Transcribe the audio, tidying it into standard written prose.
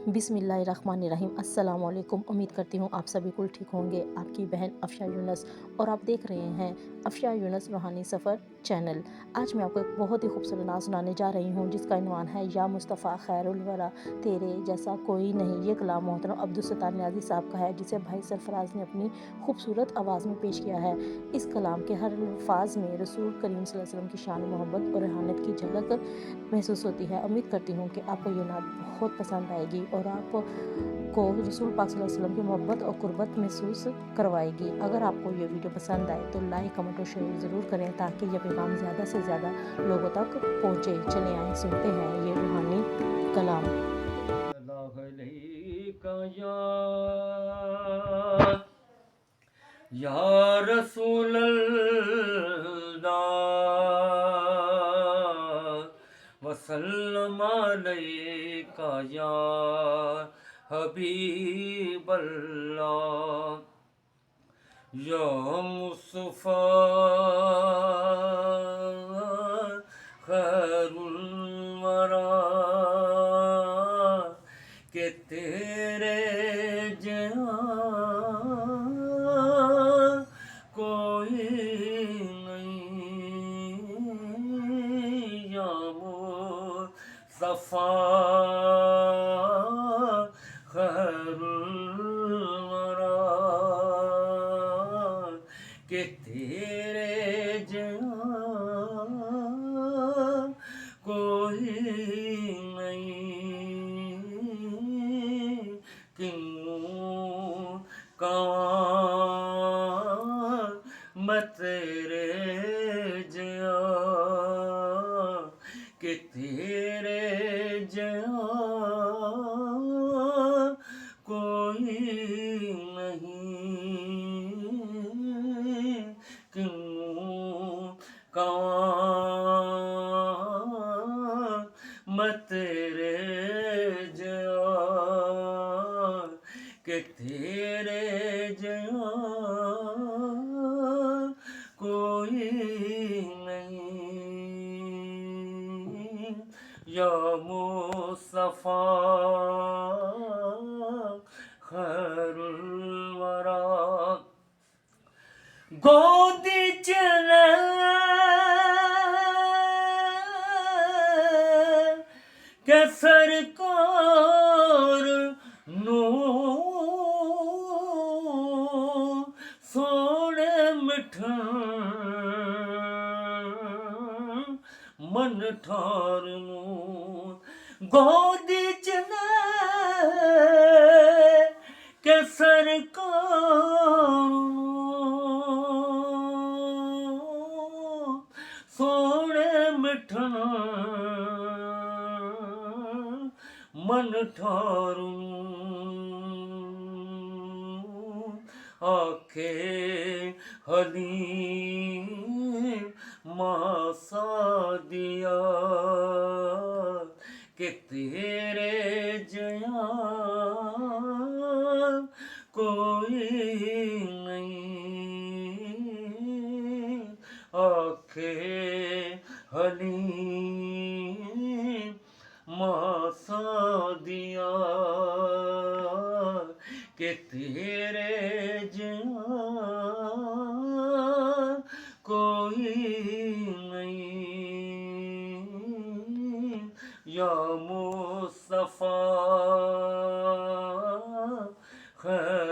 बिस्मिल्लाहिर्रहमानिर्रहीम। अस्सलाम वालेकुम। उम्मीद करती हूँ आप सभी कुल ठीक होंगे। आपकी बहन अफ़शा यूनुस और आप देख रहे हैं अफ़शा यूनुस रूहानी सफ़र चैनल। आज मैं आपको एक बहुत ही खूबसूरत नात सुनाने जा रही हूँ जिसका इन्वान है या मुस्तफ़ा खैरुल वरा तेरे जैसा कोई नहीं। ये कलाम मोहतरम अब्दुल सत्तार नियाज़ी साहब का है जिसे भाई सरफराज ने अपनी खूबसूरत आवाज़ में पेश किया है। इस कलाम के हर अल्फाज में रसूल करीम सल्लल्लाहु अलैहि वसल्लम की शान मोहब्बत और रूहानियत की झलक महसूस होती है। उम्मीद करती हूँ कि आपको ये नात बहुत पसंद आएगी और आपको रसूल पाक सल्लल्लाहु अलैहि वसल्लम की मोहब्बत और कुर्बत महसूस करवाएगी। अगर आपको ये वीडियो पसंद आए तो लाइक कमेंट और शेयर ज़रूर करें ताकि ये पैगाम ज़्यादा से ज़्यादा लोगों तक पहुँचे। चले आए सुनते हैं ये रूहानी कलाम। या रसूल अल्लाह वसल्लम अलैका या हबीब अल्लाह या मुस्तफा खैरुल वरा के तेरे जहाँ कोई नहीं या मुस्तफा खैरुल वरा के तेरे जहाँ कोई नहीं क्यों कहाँ मैं तेरे जया कि तेरे जया कोई नहीं क्यों कहाँ मैं तेरे जया कि तेरे जया कोई नहीं या मुस्तफा खैरुल वरा गोद चले के सरकार नो सोने मिठन मन ठार नो गोद चले के सरकार सोने मिठन मन ठारू आखे हलीम मासा दिया कि तेरे जया कोई नहीं आखे हलीम मासा दिया कि तेरे जया कोई नहीं या मुस्तफा खैर